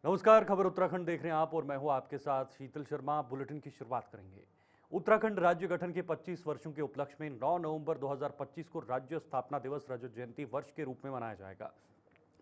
नमस्कार। खबर उत्तराखंड देख रहे हैं आप और मैं हूं आपके साथ शीतल शर्मा। बुलेटिन की शुरुआत करेंगे। उत्तराखंड राज्य गठन के 25 वर्षों के उपलक्ष्य में 9 नवंबर 2025 को राज्य स्थापना दिवस रजत जयंती वर्ष के रूप में मनाया जाएगा।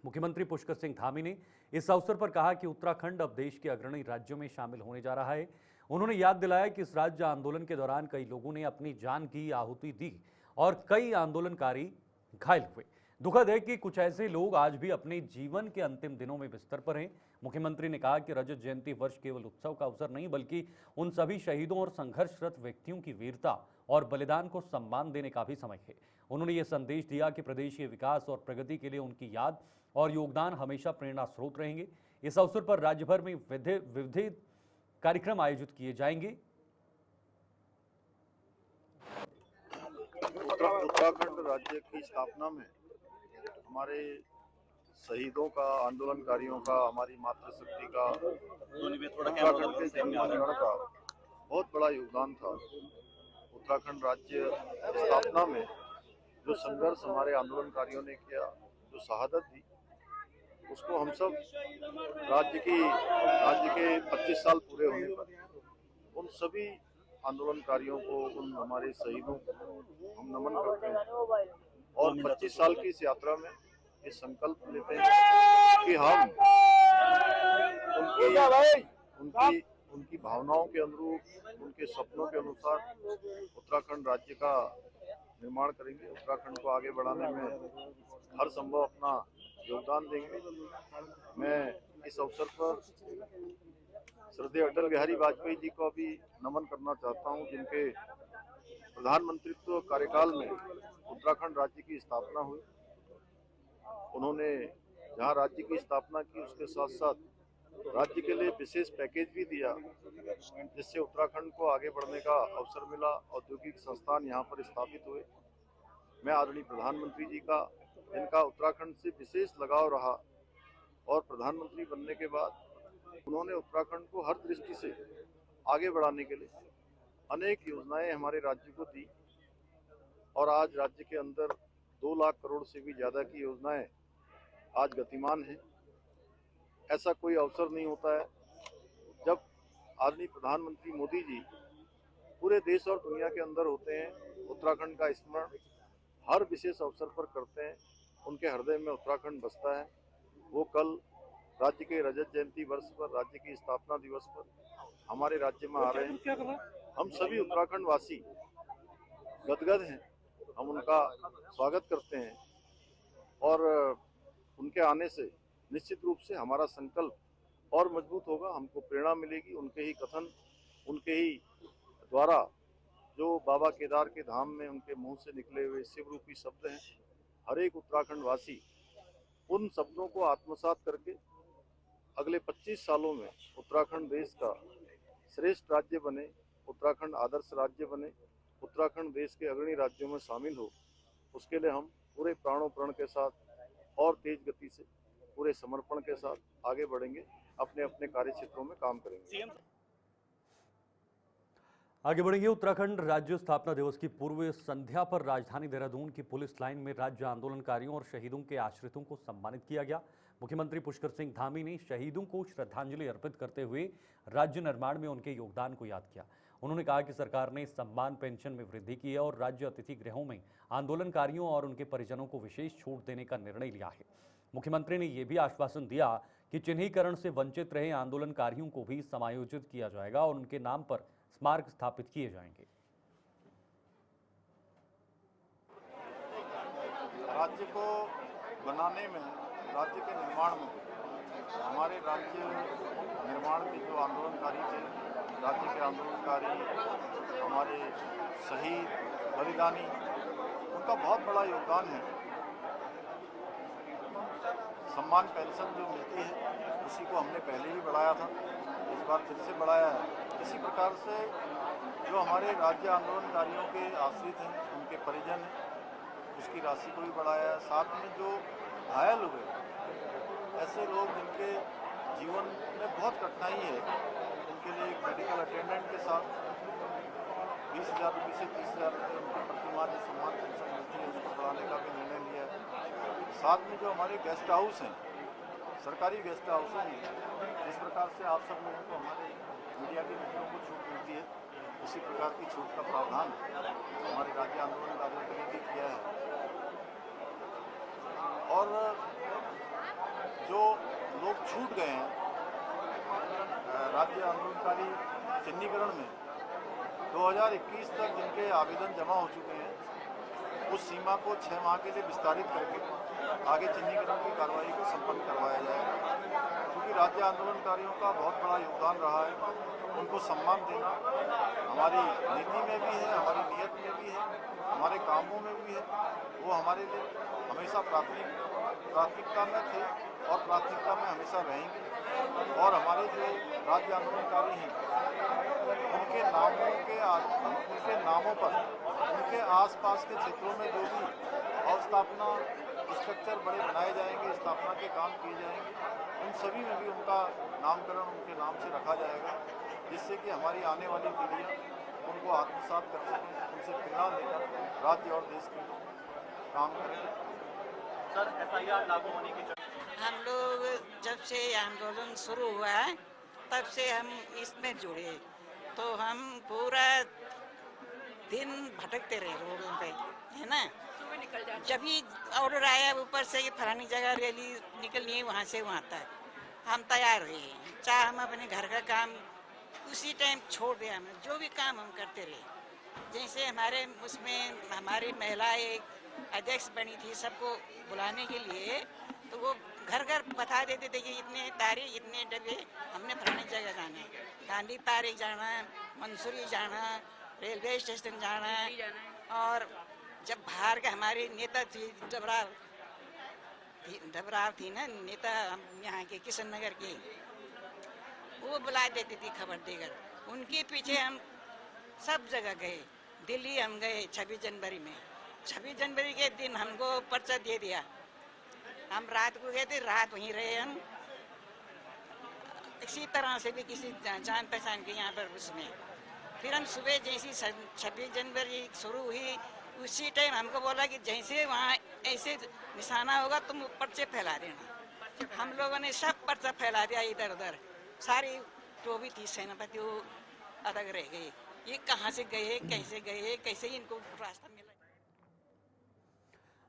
मुख्यमंत्री पुष्कर सिंह धामी ने इस अवसर पर कहा कि उत्तराखंड अब देश के अग्रणी राज्यों में शामिल होने जा रहा है। उन्होंने याद दिलाया कि इस राज्य आंदोलन के दौरान कई लोगों ने अपनी जान की आहुति दी और कई आंदोलनकारी घायल हुए। दुखद है कि कुछ ऐसे लोग आज भी अपने जीवन के अंतिम दिनों में बिस्तर पर हैं। मुख्यमंत्री ने कहा कि रजत जयंती वर्ष केवल उत्सव का अवसर नहीं बल्कि उन सभी शहीदों और संघर्षरत व्यक्तियों की वीरता और बलिदान को सम्मान देने का भी समय है। उन्होंने ये संदेश दिया कि प्रदेश के विकास और प्रगति के लिए उनकी याद और योगदान हमेशा प्रेरणा स्रोत रहेंगे। इस अवसर पर राज्य भर में विविध कार्यक्रम आयोजित किए जाएंगे। उत्तराखंड राज्य की स्थापना में हमारे शहीदों का, आंदोलनकारियों का, हमारी मातृशक्ति का, उत्तराखंड के जनगण का बहुत बड़ा योगदान था। उत्तराखंड राज्य स्थापना में जो संघर्ष हमारे आंदोलनकारियों ने किया, जो शहादत दी, उसको हम सब राज्य के 25 साल पूरे होने पर उन सभी आंदोलनकारियों को, उन हमारे शहीदों को हम नमन करते हैं और 25 साल की इस यात्रा में ये संकल्प लेते हैं कि हम उनकी भावनाओं के अनुरूप, उनके सपनों के अनुसार उत्तराखंड राज्य का निर्माण करेंगे। उत्तराखंड को आगे बढ़ाने में हर संभव अपना योगदान देंगे। मैं इस अवसर पर श्रद्धेय अटल बिहारी वाजपेयी जी को भी नमन करना चाहता हूं, जिनके प्रधानमंत्रित्व कार्यकाल में उत्तराखंड राज्य की स्थापना हुई। उन्होंने जहां राज्य की स्थापना की, उसके साथ साथ राज्य के लिए विशेष पैकेज भी दिया, जिससे उत्तराखंड को आगे बढ़ने का अवसर मिला। औद्योगिक संस्थान यहाँ पर स्थापित हुए। मैं आदरणीय प्रधानमंत्री जी का, जिनका उत्तराखंड से विशेष लगाव रहा और प्रधानमंत्री बनने के बाद उन्होंने उत्तराखंड को हर दृष्टि से आगे बढ़ाने के लिए अनेक योजनाएं हमारे राज्य को दी और आज राज्य के अंदर 2 लाख करोड़ से भी ज्यादा की योजनाएं आज गतिमान हैं। ऐसा कोई अवसर नहीं होता है जब आदरणीय प्रधानमंत्री मोदी जी पूरे देश और दुनिया के अंदर होते हैं। उत्तराखंड का स्मरण हर विशेष अवसर पर करते हैं, उनके हृदय में उत्तराखंड बसता है। वो कल राज्य के रजत जयंती वर्ष पर, राज्य की स्थापना दिवस पर हमारे राज्य में आ रहे हैं। हम सभी उत्तराखंड वासी गदगद हैं, हम उनका स्वागत करते हैं और उनके आने से निश्चित रूप से हमारा संकल्प और मजबूत होगा। हमको प्रेरणा मिलेगी। उनके ही कथन, उनके ही द्वारा जो बाबा केदार के धाम में उनके मुंह से निकले हुए शिव रूपी शब्द हैं, हर एक उत्तराखंड वासी उन शब्दों को आत्मसात करके अगले 25 सालों में उत्तराखंड देश का श्रेष्ठ राज्य बने, उत्तराखंड आदर्श राज्य बने, उत्तराखंड देश के अग्रणी राज्यों में शामिल हो। उसके लिए हम पूरे प्राणों प्रण के साथ और तेज गति से, पूरे समर्पण के साथ आगे बढ़ेंगे, अपने अपने कार्य क्षेत्रों में काम करेंगे। आगे बढ़ेंगे। उत्तराखंड राज्य स्थापना दिवस की पूर्व संध्या पर राजधानी देहरादून की पुलिस लाइन में राज्य आंदोलनकारियों और शहीदों के आश्रितों को सम्मानित किया गया। मुख्यमंत्री पुष्कर सिंह धामी ने शहीदों को श्रद्धांजलि अर्पित करते हुए राज्य निर्माण में उनके योगदान को याद किया। उन्होंने कहा कि सरकार ने सम्मान पेंशन में वृद्धि की है और राज्य अतिथि गृहों में आंदोलनकारियों और उनके परिजनों को विशेष छूट देने का निर्णय लिया है। मुख्यमंत्री ने यह भी आश्वासन दिया कि चिन्हीकरण से वंचित रहे आंदोलनकारियों को भी समायोजित किया जाएगा और उनके नाम पर स्मारक स्थापित किए जाएंगे। राज्य को बनाने में, राज्य के निर्माण में, हमारे राज्य निर्माण में जो आंदोलनकारी थे, राज्य के आंदोलनकारी, हमारे शहीद, बलिदानी, उनका बहुत बड़ा योगदान है। सम्मान पेंशन जो मिलती है, उसी को हमने पहले ही बढ़ाया था, इस बार फिर से बढ़ाया है। इसी प्रकार से जो हमारे राज्य आंदोलनकारियों के आश्रित हैं, उनके परिजन हैं, उसकी राशि को भी बढ़ाया है। साथ में जो घायल हुए, ऐसे लोग जिनके जीवन में बहुत कठिनाई है, उनके लिए एक मेडिकल अटेंडेंट के साथ 20,000 रुपये से 30,000 रुपये उनकी प्रतिमाह जो सम्मान पेंशन मिलती है, उसको बढ़ाने का भी निर्णय लिया है। साथ में जो हमारे गेस्ट हाउस हैं, सरकारी गेस्ट हाउसों में जिस प्रकार से आप सब लोगों को हमारे मीडिया के मित्रों को छूट मिलती है, उसी प्रकार की छूट का प्रावधान हमारे राज्य आंदोलनकारियों के लिए भी किया है। और जो लोग छूट गए हैं राज्य आंदोलनकारी चिन्हीकरण में 2021 तक जिनके आवेदन जमा हो चुके हैं, उस सीमा को 6 माह के लिए विस्तारित करके आगे चिन्हीकरण की कार्रवाई को संपन्न करवाया जाएगा। क्योंकि राज्य आंदोलनकारियों का बहुत बड़ा योगदान रहा है, उनको सम्मान देना हमारी नीति में भी है, हमारी नीयत में भी है, हमारे कामों में भी है। वो हमारे लिए हमेशा प्राथमिकता में थे और प्राथमिकता में हमेशा रहेंगे। और हमारे जो राज्य आंदोलनकारी हैं, उनके नामों पर उनके आसपास के क्षेत्रों में जो भी अवस्थापना स्ट्रक्चर बड़े बनाए जाएंगे, स्थापना के काम किए जाएंगे, उन सभी में भी उनका नामकरण उनके नाम से रखा जाएगा, जिससे कि हमारी आने वाली पीढ़ियाँ उनको आत्मसात कर सकें, उनसे प्रेरणा लेकर राज्य और देश के लिए काम करें। सर, एफआईआर लागू होने की हम लोग जब से आंदोलन शुरू हुआ है तब से हम इसमें जुड़े, तो हम पूरा दिन भटकते रहे रोडों पे, है ना। जब भी ऑर्डर आया ऊपर से कि फलानी जगह रैली निकलनी है, वहाँ से वहाँ तक हम तैयार रहे। चाहे हम अपने घर का काम उसी टाइम छोड़ दिया, हमने जो भी काम हम करते रहे। जैसे हमारे उसमें हमारी महिला एक अध्यक्ष बनी थी सबको बुलाने के लिए, तो वो घर घर बता देते थे कि इतने तारीख इतने डब्बे हमने फलानी जगह जाना है, गांधी पार्क जाना है, मंसूरी जाना, रेलवे स्टेशन जाना। और जब बाहर के हमारे नेता थी डबराव थी ना नेता यहाँ के किशन नगर की, वो बुला देती थी खबर देकर। उनके पीछे हम सब जगह गए। दिल्ली हम गए 26 जनवरी में। 26 जनवरी के दिन हमको पर्चा दे दिया। हम रात को गए थे, रात वहीं रहे हम। इसी तरह से भी किसी जान पहचान के यहाँ पर उसमें फिर हम सुबह जैसी 26 जनवरी शुरू हुई, उसी टाइम हमको बोला कि जैसे वहाँ ऐसे निशाना होगा तुम पर्चे फैला देना। हम लोगों ने सब पर्चा फैला दिया इधर उधर। सारी जो भी थी सेनापति वो अलग रह गए। ये कहाँ से गए, कैसे गए, कैसे इनको रास्ता मिला।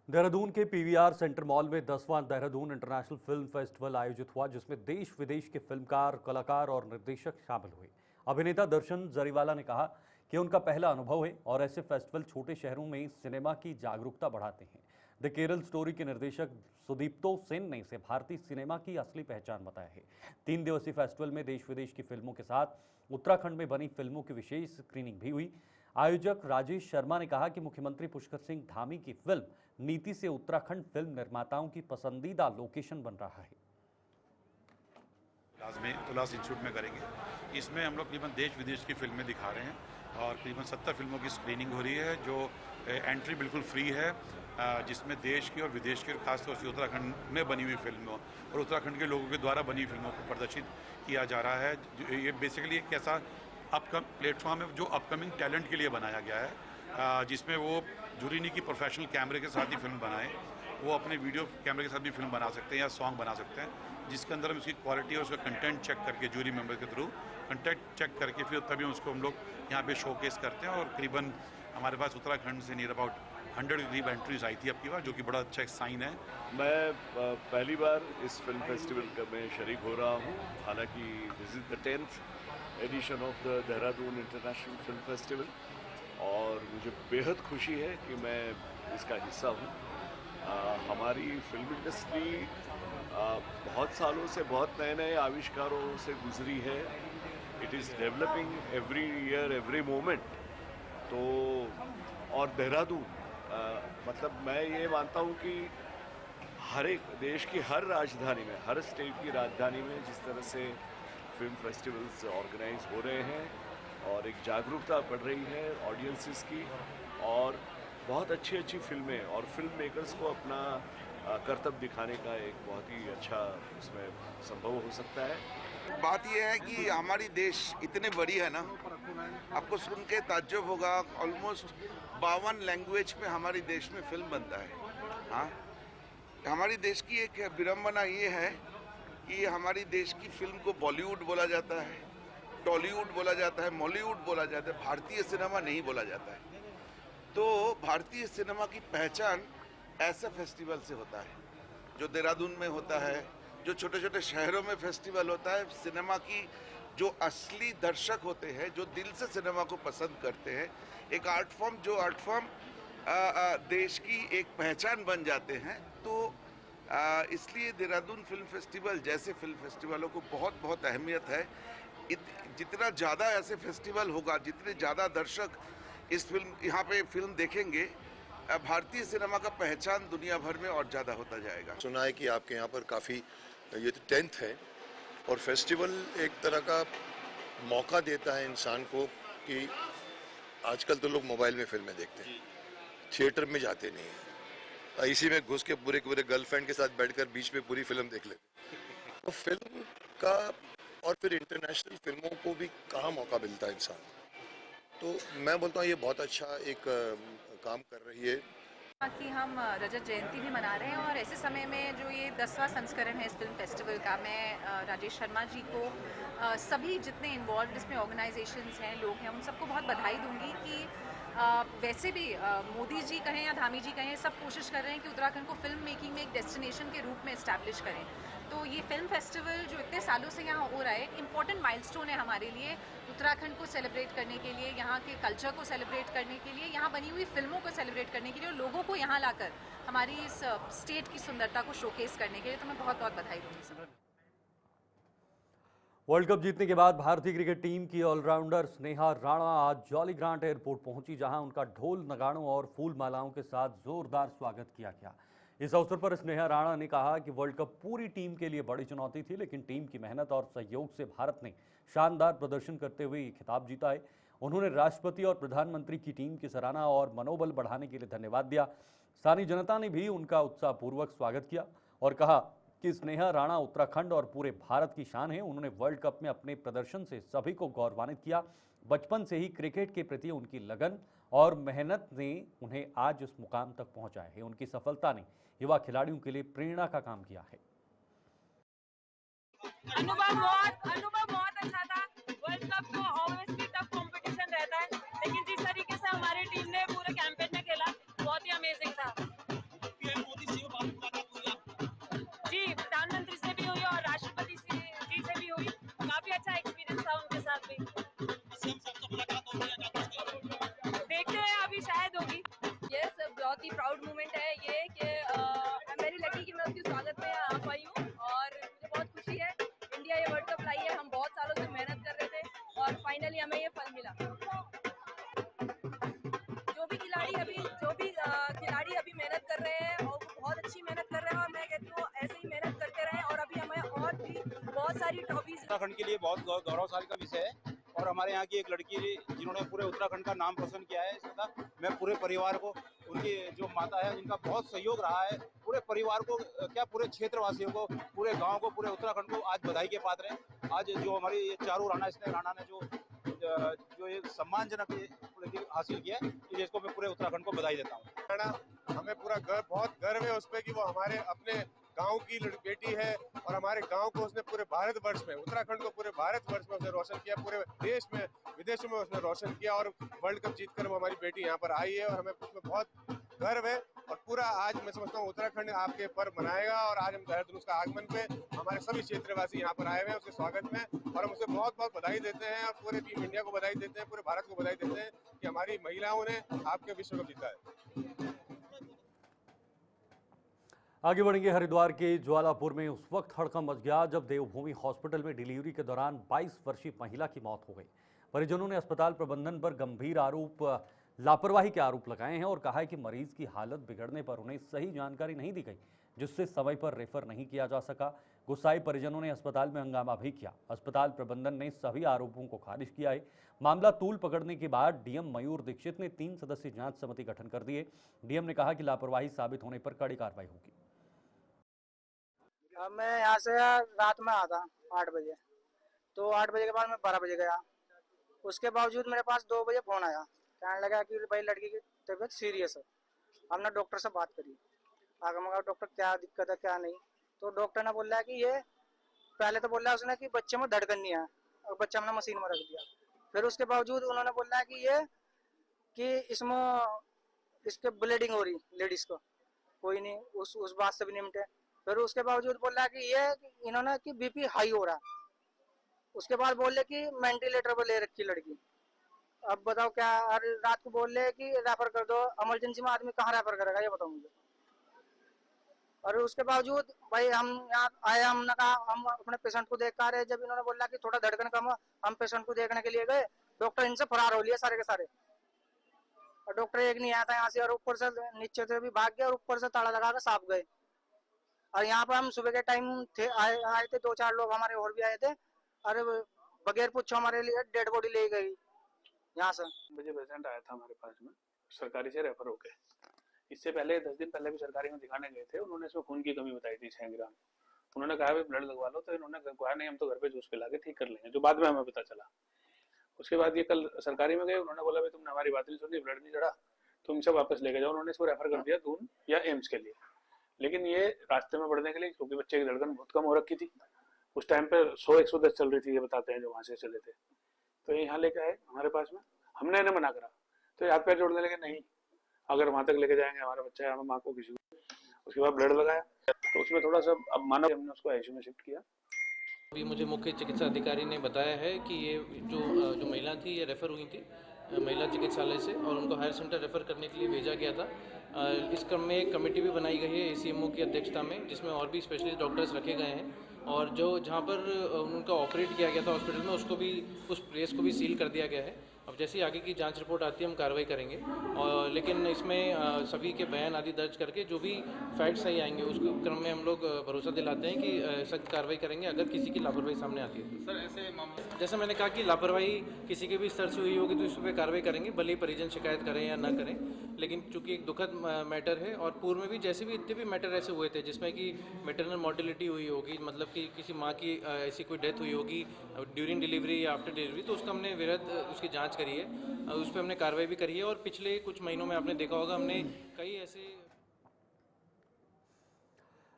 देहरादून के पीवीआर सेंटर मॉल में 10वां देहरादून इंटरनेशनल फिल्म फेस्टिवल आयोजित हुआ, जिसमें देश विदेश के फिल्मकार, कलाकार और निर्देशक शामिल हुए। अभिनेता दर्शन जरीवाला ने कहा कि उनका पहला अनुभव है और ऐसे फेस्टिवल छोटे शहरों में सिनेमा की जागरूकता बढ़ाते हैं। द केरल स्टोरी के निर्देशक सुदीप्तो सेन ने इसे भारतीय सिनेमा की असली पहचान बताया है। 3 दिवसीय फेस्टिवल में देश विदेश की फिल्मों के साथ उत्तराखंड में बनी फिल्मों की विशेष स्क्रीनिंग भी हुई। आयोजक राजेश शर्मा ने कहा कि मुख्यमंत्री पुष्कर सिंह धामी की फिल्म नीति से उत्तराखंड फिल्म निर्माताओं की पसंदीदा लोकेशन बन रहा है। तुलास इंस्टीट्यूट में करेंगे। इसमें हम लोग करीबन देश विदेश की फिल्में दिखा रहे हैं और करीबन 70 फिल्मों की स्क्रीनिंग हो रही है, जो एंट्री बिल्कुल फ्री है, जिसमें देश की और विदेश की, खासतौर से उत्तराखंड में बनी हुई फिल्मों और उत्तराखंड के लोगों के द्वारा बनी फिल्मों को प्रदर्शित किया जा रहा है। ये बेसिकली एक ऐसा प्लेटफॉर्म है जो अपकमिंग टैलेंट के लिए बनाया गया है, जिसमें वो जरूरी नहीं कि प्रोफेशनल कैमरे के साथ ही फिल्म बनाएं, वो अपने वीडियो कैमरे के साथ भी फिल्म बना सकते हैं या सॉन्ग बना सकते हैं, जिसके अंदर हम उसकी क्वालिटी और उसका कंटेंट चेक करके जूरी मेंबर के थ्रू कंटेंट चेक करके फिर तभी उसको हम लोग यहाँ पे शोकेस करते हैं। और करीबन हमारे पास उत्तराखंड से नियर अबाउट 100 के करीब एंट्रीज आई थी अब की बार, जो कि बड़ा अच्छा एक साइन है। मैं पहली बार इस फिल्म फेस्टिवल का मैं शरीक हो रहा हूँ। हालांकि this is the 10th edition of the Dehradun international film festival और मुझे बेहद खुशी है कि मैं इसका हिस्सा हूँ। हमारी फिल्म इंडस्ट्री बहुत सालों से बहुत नए नए आविष्कारों से गुजरी है। It is developing every year every moment. तो और देहरादून मतलब मैं ये मानता हूँ कि हर एक देश की हर राजधानी में, हर स्टेट की राजधानी में जिस तरह से फिल्म फेस्टिवल्स ऑर्गेनाइज हो रहे हैं और एक जागरूकता बढ़ रही है ऑडियंसेस की, और बहुत अच्छी अच्छी फिल्में और फिल्म मेकर्स को अपना कर्तव्य दिखाने का एक बहुत ही अच्छा उसमें संभव हो सकता है। बात यह है कि हमारी देश इतने बड़ी है ना, आपको सुन के ताज्जुब होगा, ऑलमोस्ट 52 लैंग्वेज में हमारी देश में फिल्म बनता है। हाँ, हमारी देश की एक विडंबना ये है कि हमारी देश की फिल्म को बॉलीवुड बोला जाता है, टॉलीवुड बोला जाता है, मॉलीवुड बोला जाता है, भारतीय सिनेमा नहीं बोला जाता है। तो भारतीय सिनेमा की पहचान ऐसे फेस्टिवल से होता है, जो देहरादून में होता है, जो छोटे छोटे शहरों में फेस्टिवल होता है। सिनेमा की जो असली दर्शक होते हैं, जो दिल से सिनेमा को पसंद करते हैं, एक आर्ट फॉर्म, जो आर्ट फॉर्म देश की एक पहचान बन जाते हैं। तो इसलिए देहरादून फिल्म फेस्टिवल जैसे फिल्म फेस्टिवलों को बहुत बहुत अहमियत है। जितना ज़्यादा ऐसे फेस्टिवल होगा, जितने ज़्यादा दर्शक इस फिल्म यहाँ पे फिल्म देखेंगे, भारतीय सिनेमा का पहचान दुनिया भर में और ज़्यादा होता जाएगा। सुना है कि आपके यहाँ पर काफ़ी, ये तो 10th है और फेस्टिवल एक तरह का मौका देता है इंसान को कि आजकल तो लोग मोबाइल में फिल्में देखते हैं, थिएटर में जाते नहीं हैं, इसी में घुस के पूरे पूरे गर्लफ्रेंड के साथ बैठकर बीच में पूरी फिल्म देख लेते। तो फिल्म का और फिर इंटरनेशनल फिल्मों को भी कहाँ मौका मिलता है इंसान। तो मैं बोलता हूँ ये बहुत अच्छा एक काम कर रही है कि हम रजत जयंती भी मना रहे हैं और ऐसे समय में जो ये 10वां संस्करण है इस फिल्म फेस्टिवल का, मैं राजेश शर्मा जी को सभी जितने इन्वॉल्व इसमें ऑर्गेनाइजेशंस हैं, लोग हैं, उन सबको बहुत बधाई दूंगी कि वैसे भी मोदी जी कहें या धामी जी कहें, सब कोशिश कर रहे हैं कि उत्तराखंड को फिल्म मेकिंग में एक डेस्टिनेशन के रूप में इस्टेब्लिश करें। तो ये फिल्म फेस्टिवल जो इतने सालों से यहाँ हो रहा है, इम्पॉर्टेंट माइलस्टोन है हमारे लिए, उत्तराखंड को सेलिब्रेट करने के लिए, यहाँ के कल्चर को सेलिब्रेट करने के लिए, यहाँ बनी हुई फिल्मों को सेलिब्रेट करने के लिए और लोगों को यहाँ लाकर हमारी इस स्टेट की सुंदरता को शोकेस करने के लिए। तो मैं बहुत बहुत बधाई दूँगी सर। वर्ल्ड कप जीतने के बाद भारतीय क्रिकेट टीम की ऑलराउंडर स्नेहा राणा आज जॉली ग्रांट एयरपोर्ट पहुंची, जहां उनका ढोल नगाड़ों और फूल मालाओं के साथ जोरदार स्वागत किया गया। इस अवसर पर स्नेहा राणा ने कहा कि वर्ल्ड कप पूरी टीम के लिए बड़ी चुनौती थी, लेकिन टीम की मेहनत और सहयोग से भारत ने शानदार प्रदर्शन करते हुए ये खिताब जीता है। उन्होंने राष्ट्रपति और प्रधानमंत्री की टीम की सराहना और मनोबल बढ़ाने के लिए धन्यवाद दिया। स्थानीय जनता ने भी उनका उत्साहपूर्वक स्वागत किया और कहा कि स्नेहा राणा उत्तराखंड और पूरे भारत की शान है। उन्होंने वर्ल्ड कप में अपने प्रदर्शन से सभी को गौरवान्वित किया। बचपन से ही क्रिकेट के प्रति उनकी लगन और मेहनत ने उन्हें आज इस मुकाम तक पहुंचाया है। उनकी सफलता ने युवा खिलाड़ियों के लिए प्रेरणा का काम किया है। अनुभव बहुत अच्छा था। वर्ल्ड कप तो ऑब्वियसली टफ कंपटीशन रहता है, लेकिन जिस तरीके से हमारी टीम ने पूरे कैंपेन में खेला, बहुत ही अमेजिंग था। जी, प्रधानमंत्री से भी हुई और राष्ट्रपति जी से भी हुई, काफी अच्छा एक्सपीरियंस था उनके साथ भी। देखते हैं, अभी शायद होगी। ये सब बहुत ही प्राउड मोमेंट है ये कि मैं मेरी लड़की की मैं उसके स्वागत में आ पाई हूँ और मुझे बहुत खुशी है। इंडिया ये वर्ल्ड कप लाई है, हम बहुत सालों से मेहनत कर रहे थे और फाइनली हमें ये फल मिला। जो भी खिलाड़ी अभी मेहनत कर रहे हैं और वो बहुत अच्छी मेहनत कर रहे हैं और मैं कहती हूँ ऐसे ही मेहनत करते रहें और अभी हमें और भी बहुत सारी ट्रॉफीज। उत्तराखंड के लिए बहुत गौरवशाली का विषय है और हमारे यहाँ की एक लड़की जिन्होंने पूरे उत्तराखंड का नाम रोशन किया है, सदा मैं पूरे परिवार को, उनकी जो माता है उनका बहुत सहयोग रहा है, पूरे परिवार को क्या पूरे क्षेत्रवासियों को, पूरे गांव को, पूरे उत्तराखंड को आज बधाई के पात्र हैं। आज जो हमारी ये चारू राणा, स्नेहा राणा ने जो ये सम्मानजनक हासिल किया है, इसको मैं पूरे उत्तराखंड को बधाई देता हूँ। हमें पूरा बहुत गर्व है उस पर कि वो हमारे अपने गांव की बेटी है और हमारे गांव को उसने पूरे भारतवर्ष में, उत्तराखंड को पूरे भारतवर्ष में उसने रोशन किया, पूरे देश में विदेशों में उसने रोशन किया और वर्ल्ड कप जीतकर वो हमारी बेटी यहाँ पर आई है और हमें उसमें बहुत गर्व है। और पूरा आज मैं समझता हूँ उत्तराखंड आपके पर्व मनाएगा और आज हम देहरादून उसका आगमन पे हमारे सभी क्षेत्रवासी यहाँ पर आए हुए हैं उसके स्वागत में और हम उसे बहुत बहुत बधाई देते हैं और पूरे टीम इंडिया को बधाई देते हैं, पूरे भारत को बधाई देते हैं कि हमारी महिलाओं ने आपके विश्व कप जीता है। आगे बढ़ेंगे। हरिद्वार के ज्वालापुर में उस वक्त हड़कंप मच गया जब देवभूमि हॉस्पिटल में डिलीवरी के दौरान 22 वर्षीय महिला की मौत हो गई। परिजनों ने अस्पताल प्रबंधन पर गंभीर लापरवाही के आरोप लगाए हैं और कहा है कि मरीज की हालत बिगड़ने पर उन्हें सही जानकारी नहीं दी गई, जिससे समय पर रेफर नहीं किया जा सका। गुस्साए परिजनों ने अस्पताल में हंगामा भी किया। अस्पताल प्रबंधन ने सभी आरोपों को खारिज किया है। मामला तूल पकड़ने के बाद डीएम मयूर दीक्षित ने 3 सदस्यीय जांच समिति गठन कर दी है। डीएम ने कहा कि लापरवाही साबित होने पर कड़ी कार्रवाई होगी। मैं यहाँ से रात में आया था 8 बजे, तो 8 बजे के बाद मैं 12 बजे गया। उसके बावजूद मेरे पास 2 बजे फोन आया, कहने लगा कि भाई लड़की की तबीयत सीरियस है। हमने डॉक्टर से बात करी, आगे मगर डॉक्टर क्या दिक्कत है क्या नहीं, तो डॉक्टर ने बोला कि ये पहले तो बोला उसने कि बच्चे में धड़कन नहीं है और बच्चा हमने मशीन में रख दिया। फिर उसके बावजूद उन्होंने बोला है कि इसमें इसके ब्लीडिंग हो रही लेडीज को, कोई नहीं उस बात से भी निपटे। फिर उसके बावजूद बोला कि इन्होंने कि बीपी हाई हो रहा। उसके बाद बोले कि वेंटिलेटर पर ले रखी लड़की। अब बताओ क्या, हर रात को बोल रहे कि रेफर कर दो, इमरजेंसी में आदमी कहाँ रेफर करेगा ये बताओ मुझे। और उसके बावजूद भाई हम यहाँ आए, हमने कहा हम अपने पेशेंट को देख कर आ रहे। जब इन्होंने बोला कि थोड़ा धड़कन कम हो, हम पेशेंट को देखने के लिए गए, डॉक्टर इनसे फरार हो लिए सारे के सारे। और डॉक्टर एक नहीं आया था यहाँ से, और ऊपर से नीचे से भी भाग गया और ऊपर से ताला लगा कर साफ गए। और यहाँ पर हम सुबह के टाइम थे आए थे, 2-4 लोग हमारे और भी आए थे। अरे बगैर पूछो हमारे लिए डेड बॉडी ले गई यहाँ से। मुझे पेशेंट आया था हमारे पास में, सरकारी से रेफर हो गए। इससे पहले 10 दिन पहले भी सरकारी में दिखाने गए थे, उन्होंने इसमें खून की कमी बताई थी 6 ग्राम। उन्होंने कहा भाई ब्लड लगवा लो, तो इन्होंने कहा नहीं हम तो घर पे जूस पिला के ठीक कर लेंगे, जो बाद में हमें पता चला। उसके बाद ये कल सरकारी में गए, उन्होंने बोला भाई तुमने हमारी बात नहीं सुनी, ब्लड नहीं चढ़ा, तुम इसे वापस लेके जाओ। उन्होंने इसको रेफर कर दिया दून या एम्स के लिए। लेकिन ये रास्ते में बढ़ने के लिए, क्योंकि बच्चे की धड़कन बहुत कम हो रखी थी उस टाइम पे, 100-110 चल रही थी, ये बताते हैं जो वहां से चले थे। तो ये यहाँ लेके आए हमारे पास में, हमने इन्हें मना करा तो हाथ पैर जोड़ने लगे, नहीं अगर वहां तक लेके जाएंगे हमारा बच्चा है, हमें माँ को किसी को। उसके बाद ब्लड लगाया तो उसमें थोड़ा सा, अब मानो हमने उसको आईसीयू में शिफ्ट किया। अभी मुझे मुख्य चिकित्सा अधिकारी ने बताया है कि ये जो महिला थी ये रेफ़र हुई थी महिला चिकित्सालय से, और उनको हायर सेंटर रेफ़र करने के लिए भेजा गया था। इस क्रम में एक कमेटी भी बनाई गई है ACMO की अध्यक्षता में, जिसमें और भी स्पेशलिस्ट डॉक्टर्स रखे गए हैं। और जो जहाँ पर उनका ऑपरेट किया गया था हॉस्पिटल में, उसको भी, उस प्लेस को भी सील कर दिया गया है। अब जैसे ही आगे की जांच रिपोर्ट आती है हम कार्रवाई करेंगे, और लेकिन इसमें सभी के बयान आदि दर्ज करके जो भी फैक्ट सही आएंगे उसके क्रम में हम लोग भरोसा दिलाते हैं कि सख्त कार्रवाई करेंगे अगर किसी की लापरवाही सामने आती है। सर ऐसे मामले, जैसे मैंने कहा कि लापरवाही किसी के भी स्तर से हुई होगी तो इस पर कार्रवाई करेंगे, भले ही परिजन शिकायत करें या ना करें। लेकिन चूंकि एक दुखद मैटर है, और पूर्व में भी जैसे भी इतने भी मैटर ऐसे हुए थे जिसमें कि मैटरनल मॉर्टिलिटी हुई होगी, मतलब कि किसी माँ की ऐसी कोई डेथ हुई होगी ड्यूरिंग डिलीवरी या आफ्टर डिलीवरी, तो उसका हमने विरध उसकी जाँच करी है, उस पर हमने कार्रवाई भी करी है। और पिछले कुछ महीनों में आपने देखा होगा हमने कई ऐसे।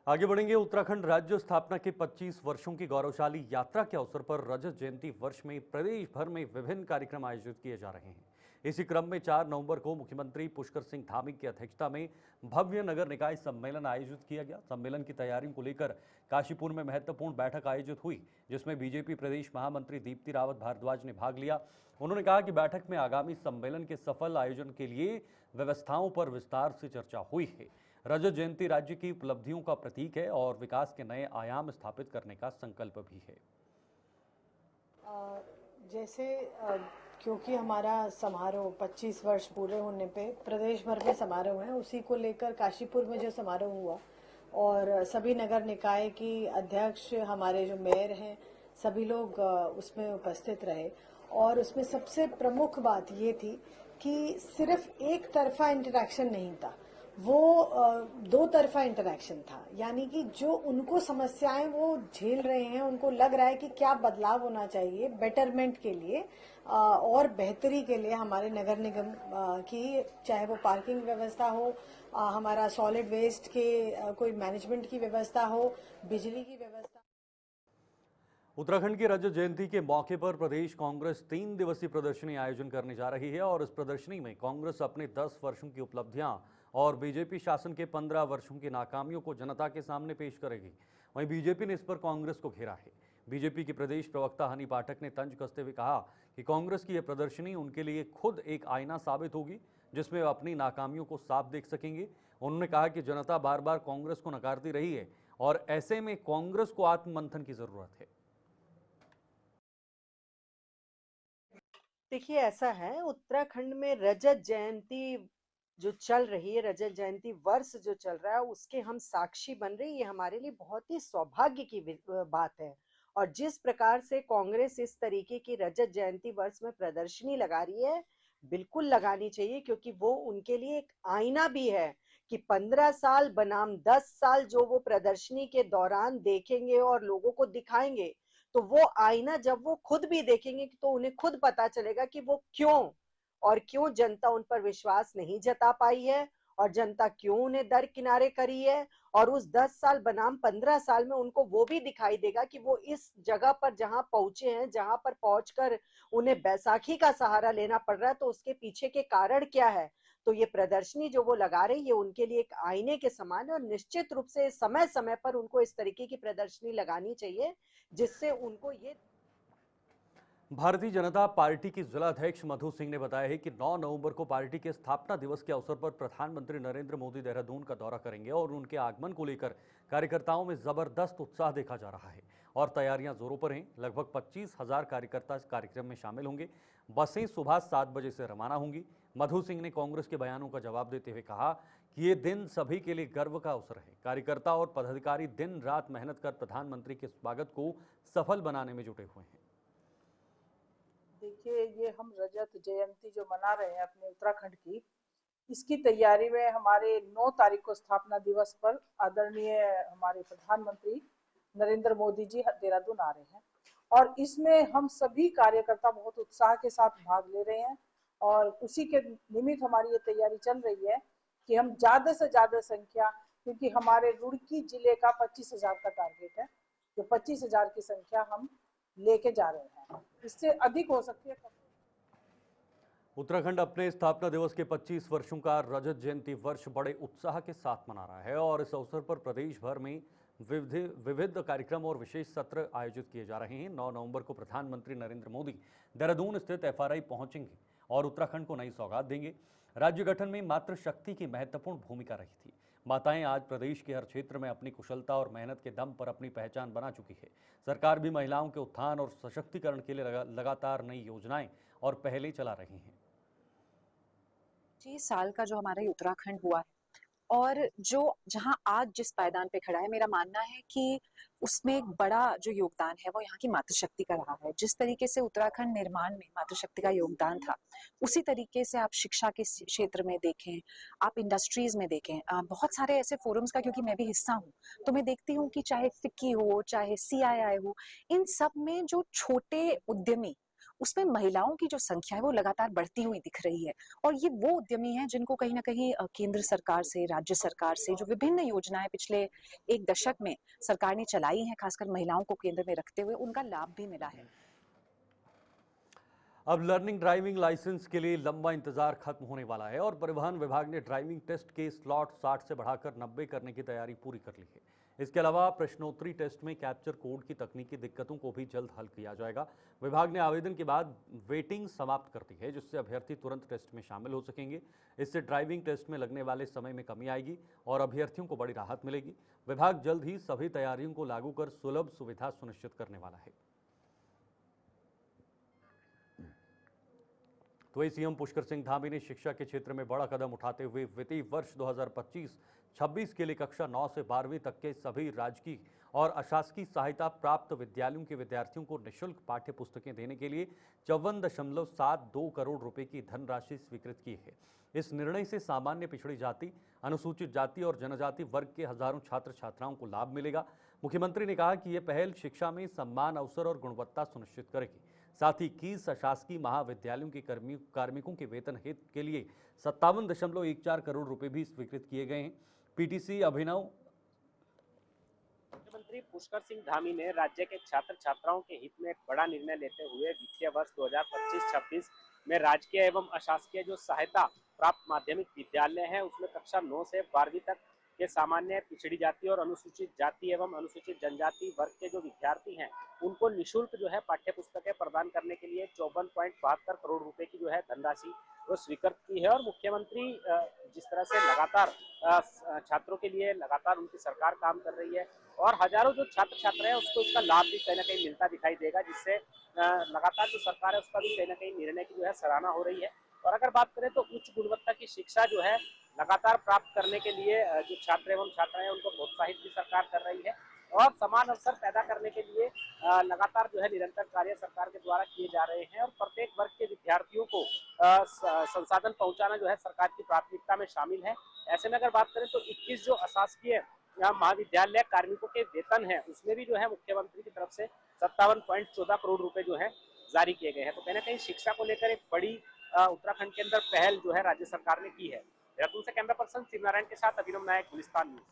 आगे बढ़ेंगे। उत्तराखंड राज्य स्थापना के 25 वर्षों की गौरवशाली यात्रा के अवसर पर रजत जयंती वर्ष में प्रदेश भर में विभिन्न कार्यक्रम आयोजित किए जा रहे हैं। इसी क्रम में 4 नवंबर को मुख्यमंत्री पुष्कर सिंह धामी की अध्यक्षता में भव्य नगर निकाय सम्मेलन आयोजित किया गया। सम्मेलन की तैयारियों को लेकर काशीपुर में महत्वपूर्ण बैठक आयोजित हुई, जिसमें बीजेपी प्रदेश महामंत्री दीप्ति रावत भारद्वाज ने भाग लिया। उन्होंने कहा कि बैठक में आगामी सम्मेलन के सफल आयोजन के लिए व्यवस्थाओं पर विस्तार से चर्चा हुई है। रजत जयंती राज्य की उपलब्धियों का प्रतीक है और विकास के नए आयाम स्थापित करने का संकल्प भी है। जैसे क्योंकि हमारा समारोह 25 वर्ष पूरे होने पे प्रदेश भर में समारोह है, उसी को लेकर काशीपुर में जो समारोह हुआ और सभी नगर निकाय की अध्यक्ष, हमारे जो मेयर हैं, सभी लोग उसमें उपस्थित रहे। और उसमें सबसे प्रमुख बात ये थी कि सिर्फ एक तरफा इंटरेक्शन नहीं था, वो 2 तरफा इंटरेक्शन था। यानी कि जो उनको समस्याएं वो झेल रहे हैं, उनको लग रहा है कि क्या बदलाव होना चाहिए बेटरमेंट के लिए और बेहतरी के लिए हमारे नगर निगम की, चाहे वो पार्किंग व्यवस्था हो, हमारा सॉलिड वेस्ट के कोई मैनेजमेंट की व्यवस्था हो, बिजली की व्यवस्था। उत्तराखंड की रजत जयंती के मौके पर प्रदेश कांग्रेस 3 दिवसीय प्रदर्शनी आयोजन करने जा रही है और इस प्रदर्शनी में कांग्रेस अपने 10 वर्षों की उपलब्धियां और बीजेपी शासन के 15 वर्षों की नाकामियों को जनता के सामने पेश करेगी। वहीं बीजेपी ने इस पर कांग्रेस को घेरा है। बीजेपी के प्रदेश प्रवक्ता हनी पाठक ने तंज कसते हुए कहा कि कांग्रेस की यह प्रदर्शनी उनके लिए खुद एक आईना साबित होगी, जिसमें वे अपनी नाकामियों को साफ देख सकेंगे। उन्होंने कहा कि जनता बार बार कांग्रेस को नकारती रही है और ऐसे में कांग्रेस को आत्ममंथन की जरूरत है। देखिए, ऐसा है, उत्तराखंड में रजत जयंती जो चल रही है, रजत जयंती वर्ष जो चल रहा है, उसके हम साक्षी बन रहे हैं। ये हमारे लिए बहुत ही सौभाग्य की बात है। और जिस प्रकार से कांग्रेस इस तरीके की रजत जयंती वर्ष में प्रदर्शनी लगा रही है, बिल्कुल लगानी चाहिए, क्योंकि वो उनके लिए एक आईना भी है कि 15 साल बनाम 10 साल जो वो प्रदर्शनी के दौरान देखेंगे और लोगों को दिखाएंगे, तो वो आईना जब वो खुद भी देखेंगे तो उन्हें खुद पता चलेगा कि वो क्यों जनता उन पर विश्वास नहीं जता पाई है और जनता क्यों उन्हें दरकिनारे करी है, और उस 10 साल बनाम 15 साल में उनको वो भी दिखाई देगा कि वो इस जगह पर जहां पहुंचे हैं, जहां पर पहुंचकर उन्हें बैसाखी का सहारा लेना पड़ रहा है, तो उसके पीछे के कारण क्या है। तो ये प्रदर्शनी जो वो लगा रही है उनके लिए एक आईने के समान है, और निश्चित रूप से समय समय पर उनको इस तरीके की प्रदर्शनी लगानी चाहिए जिससे उनको ये। भारतीय जनता पार्टी की जिला अध्यक्ष मधु सिंह ने बताया है कि 9 नवंबर को पार्टी के स्थापना दिवस के अवसर पर प्रधानमंत्री नरेंद्र मोदी देहरादून का दौरा करेंगे और उनके आगमन को लेकर कार्यकर्ताओं में जबरदस्त उत्साह देखा जा रहा है और तैयारियां जोरों पर हैं। लगभग 25,000 कार्यकर्ता इस कार्यक्रम में शामिल होंगे। बसें सुबह 7 बजे से रवाना होंगी। मधु सिंह ने कांग्रेस के बयानों का जवाब देते हुए कहा कि ये दिन सभी के लिए गर्व का अवसर है। कार्यकर्ता और पदाधिकारी दिन रात मेहनत कर प्रधानमंत्री के स्वागत को सफल बनाने में जुटे हुए हैं। देखिए, ये हम रजत जयंती जो मना रहे हैं अपने उत्तराखंड की, इसकी तैयारी में हमारे 9 तारीख को स्थापना दिवस पर आदरणीय हमारे प्रधानमंत्री नरेंद्र मोदी जी देहरादून आ रहे हैं और इसमें हम सभी कार्यकर्ता बहुत उत्साह के साथ भाग ले रहे हैं और उसी के निमित्त हमारी ये तैयारी चल रही है कि हम ज्यादा से ज्यादा संख्या, क्योंकि हमारे रुड़की जिले का 25,000 का टारगेट है, जो 25,000 की संख्या हम लेके जा रहे हैं, इससे अधिक हो सकती है। उत्तराखंड अपने स्थापना दिवस के 25 वर्षों का रजत जयंती वर्ष बड़े उत्साह के साथ मना रहा है और इस अवसर पर प्रदेश भर में विविध कार्यक्रम और विशेष सत्र आयोजित किए जा रहे हैं। 9 नवंबर को प्रधानमंत्री नरेंद्र मोदी देहरादून स्थित FRI पहुंचेंगे और उत्तराखंड को नई सौगात देंगे। राज्य गठन में मातृशक्ति की महत्वपूर्ण भूमिका रही थी। माताएं आज प्रदेश के हर क्षेत्र में अपनी कुशलता और मेहनत के दम पर अपनी पहचान बना चुकी है। सरकार भी महिलाओं के उत्थान और सशक्तिकरण के लिए लगातार नई योजनाएं और पहलें चला रही हैं। 25 साल का जो हमारा ये उत्तराखंड हुआ है और जो जहां आज जिस पायदान पे खड़ा है, मेरा मानना है कि उसमें एक बड़ा जो योगदान है वो यहाँ की मातृशक्ति का रहा है। जिस तरीके से उत्तराखंड निर्माण में मातृशक्ति का योगदान था, उसी तरीके से आप शिक्षा के क्षेत्र में देखें, आप इंडस्ट्रीज में देखें, बहुत सारे ऐसे फोरम्स का, क्योंकि मैं भी हिस्सा हूँ, तो मैं देखती हूँ कि चाहे फिक्की हो, चाहे CII हो, इन सब में जो छोटे उद्यमी, उसमें महिलाओं की जो संख्या है वो लगातार बढ़ती हुई दिख रही है और ये वो उद्यमी हैं जिनको कहीं ना कहीं केंद्र सरकार से, राज्य सरकार से जो विभिन्न योजनाएं पिछले 1 दशक में सरकार ने चलाई हैं, खासकर महिलाओं को केंद्र में रखते हुए, उनका लाभ भी मिला है। अब लर्निंग ड्राइविंग लाइसेंस के लिए लंबा इंतजार खत्म होने वाला है और परिवहन विभाग ने ड्राइविंग टेस्ट के स्लॉट 60 से बढ़ाकर 90 करने की तैयारी पूरी कर ली है। इसके अलावा प्रश्नोत्तरी टेस्ट में कैप्चर कोड की तकनीकी दिक्कतों को भी जल्द हल किया जाएगा। विभाग ने आवेदन के बाद वेटिंग समाप्त कर दी है, जिससे अभ्यर्थी तुरंत टेस्ट में शामिल हो सकेंगे। इससे ड्राइविंग टेस्ट में लगने वाले समय में कमी आएगी और अभ्यर्थियों को बड़ी राहत मिलेगी। विभाग जल्द ही सभी तैयारियों को लागू कर सुलभ सुविधा सुनिश्चित करने वाला है। तो वही सीएम पुष्कर सिंह धामी ने शिक्षा के क्षेत्र में बड़ा कदम उठाते हुए वित्तीय वर्ष 2025-26 के लिए कक्षा 9 से 12वीं तक के सभी राजकीय और अशासकीय सहायता प्राप्त विद्यालयों के विद्यार्थियों को निःशुल्क पाठ्य पुस्तकें देने के लिए 54.72 करोड़ रुपए की धनराशि स्वीकृत की है। इस निर्णय से सामान्य पिछड़ी जाति, अनुसूचित जाति और जनजाति वर्ग के हजारों छात्र छात्राओं को लाभ मिलेगा। मुख्यमंत्री ने कहा कि यह पहल शिक्षा में सम्मान, अवसर और गुणवत्ता सुनिश्चित करेगी। साथ ही 21 अशासकीय महाविद्यालयों के कार्मिकों के वेतन हित के लिए 57.14 करोड़ रुपए भी स्वीकृत किए गए हैं। PTC अभिनव मुख्यमंत्री पुष्कर सिंह धामी ने राज्य के छात्र छात्राओं के हित में एक बड़ा निर्णय लेते हुए वित्तीय वर्ष 2025-26 में राजकीय एवं अशासकीय जो सहायता प्राप्त माध्यमिक विद्यालय है उसमें कक्षा 9 से 12वीं तक के सामान्य पिछड़ी जाति और अनुसूचित जाति एवं अनुसूचित जनजाति वर्ग के जो विद्यार्थी हैं उनको निःशुल्क जो है पाठ्य पुस्तकें प्रदान करने के लिए 54.72 करोड़ रुपए की जो है धनराशि वो स्वीकृत की है। और मुख्यमंत्री जिस तरह से लगातार छात्रों के लिए लगातार उनकी सरकार काम कर रही है और हजारों जो छात्र छात्रा है उसको इसका लाभ भी कहीं ना कहीं मिलता दिखाई देगा, जिससे लगातार जो सरकार है उसका भी कहीं ना कहीं निर्णय की जो है सराहना हो रही है। और अगर बात करें तो उच्च गुणवत्ता की शिक्षा जो है लगातार प्राप्त करने के लिए जो छात्र एवं छात्राएं उनको प्रोत्साहित भी सरकार कर रही है और समान अवसर पैदा करने के लिए लगातार जो है निरंतर कार्य सरकार के द्वारा किए जा रहे हैं और प्रत्येक वर्ग के विद्यार्थियों को संसाधन पहुंचाना जो है सरकार की प्राथमिकता में शामिल है। ऐसे में अगर बात करें तो 21 जो अशासकीय महाविद्यालय कार्मिकों के वेतन है उसमें भी जो है मुख्यमंत्री की तरफ से 57.14 करोड़ रुपए जो है जारी किए गए हैं। तो कहीं ना कहीं शिक्षा को लेकर एक बड़ी उत्तराखंड के अंदर पहल जो है राज्य सरकार ने की है। देहरादून से कैमरा पर्सन शिवनारायण के साथ अभिनव नायक, गुलिस्तान न्यूज।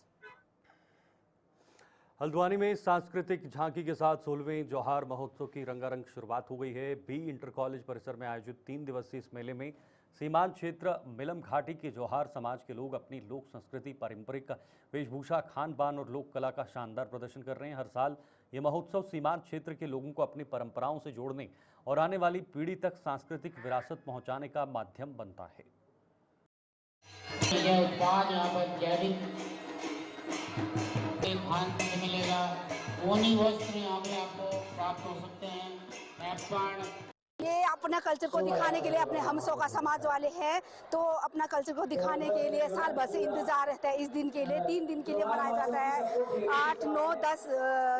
हल्द्वानी में सांस्कृतिक झांकी के साथ 16वें जौहर महोत्सव की रंगारंग शुरुआत हो गई है। बी इंटर कॉलेज परिसर में आयोजित 3 दिवसीय इस मेले में सीमांत क्षेत्र मिलम घाटी के जौहर समाज के लोग अपनी लोक संस्कृति, पारंपरिक वेशभूषा, खान पान और लोक कला का शानदार प्रदर्शन कर रहे हैं। हर साल ये महोत्सव सीमांत क्षेत्र के लोगों को अपनी परंपराओं से जोड़ने और आने वाली पीढ़ी तक सांस्कृतिक विरासत पहुंचाने का माध्यम बनता है। उत्पाद यहाँ पर जैविक खान पान मिलेगा, ऊनी वस्त्र यहाँ पे आपको प्राप्त हो सकते हैं, पैपण। ये अपना कल्चर को दिखाने के लिए अपने हमसों का समाज वाले हैं, तो अपना कल्चर को दिखाने के लिए साल भर से इंतजार रहता है इस दिन के लिए। 3 दिन के लिए मनाया जाता है, 8, 9, 10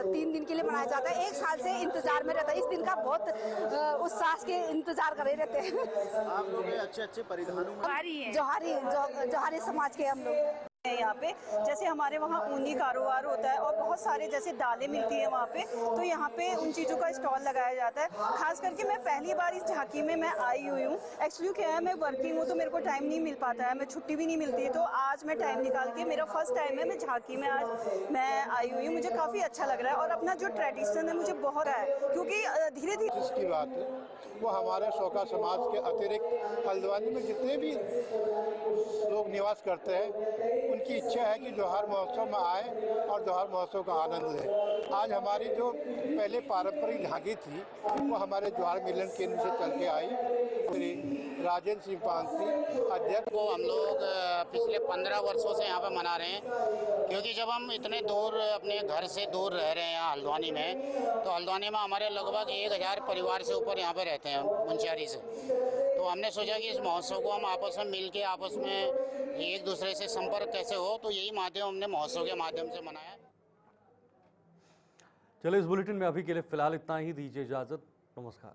3 दिन के लिए मनाया जाता है। 1 साल से इंतजार में रहता है, इस दिन का बहुत उत्साह के इंतजार करे रहते हैं। आप लोग अच्छे परिधानों में जौहरी समाज के हम लोग यहाँ पे, जैसे हमारे वहाँ ऊनी कारोबार होता है और बहुत सारे जैसे दालें मिलती हैं वहाँ पे, तो यहाँ पे उन चीज़ों का स्टॉल लगाया जाता है। खास करके मैं पहली बार इस झांकी में मैं आई हुई हूँ। एक्चुअली क्या है, मैं वर्किंग हूँ तो मेरे को टाइम नहीं मिल पाता है, मैं छुट्टी भी नहीं मिलती है, तो आज मैं टाइम निकाल के, मेरा फर्स्ट टाइम है, मैं झांकी में आज मैं आई हुई हूँ। मुझे काफ़ी अच्छा लग रहा है और अपना जो ट्रेडिशन है मुझे बहुत है, क्योंकि धीरे धीरे जिसकी बात है वो हमारे शौका समाज के अतिरिक्त हल्द्वानी में जितने भी लोग निवास करते हैं उनकी इच्छा है कि जौहर महोत्सव में आए और जौहर महोत्सव का आनंद लें। आज हमारी जो पहले पारंपरिक झांकी थी वो हमारे जौहर मिलन केंद्र से चल के आई। श्री राजेंद्र सिंह पांसी अध्यक्ष को हम लोग पिछले 15 वर्षों से यहाँ पर मना रहे हैं, क्योंकि जब हम इतने दूर अपने घर से दूर रह रहे हैं यहाँ हल्द्वानी में, तो हल्द्वानी में हमारे लगभग 1000 परिवार से ऊपर यहाँ पे रहते हैं मुंशियारी से। तो हमने सोचा कि इस महोत्सव को हम आपस में मिल के आपस में एक दूसरे से संपर्क कैसे हो, तो यही माध्यम हमने महोत्सव के माध्यम से मनाया। चलिए, इस बुलेटिन में अभी के लिए फिलहाल इतना ही। दीजिए इजाजत, नमस्कार।